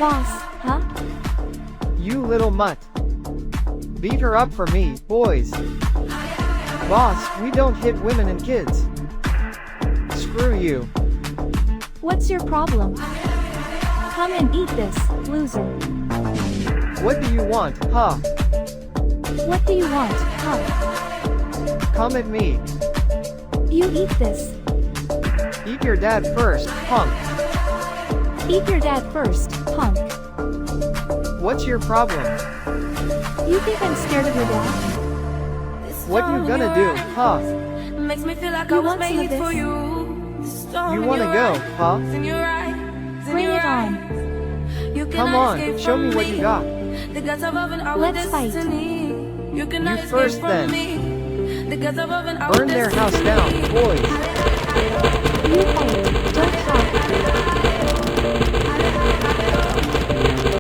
Boss, huh? You little mutt. Beat her up for me, boys. Boss, we don't hit women and kids. Screw you. What's your problem? Come and eat this, loser. What do you want, huh? What do you want, huh? Come at me. You eat this. Eat your dad first, punk. Eat your dad first, punk. What's your problem? You think I'm scared of your dad? What you gonna do, huh? Makes me feel like You I was want some of made this? for you. You wanna go, huh? Bring it on. Come on, show me what you got. Let's fight. You first then. Burn their house down, boys. You fight, don't talk.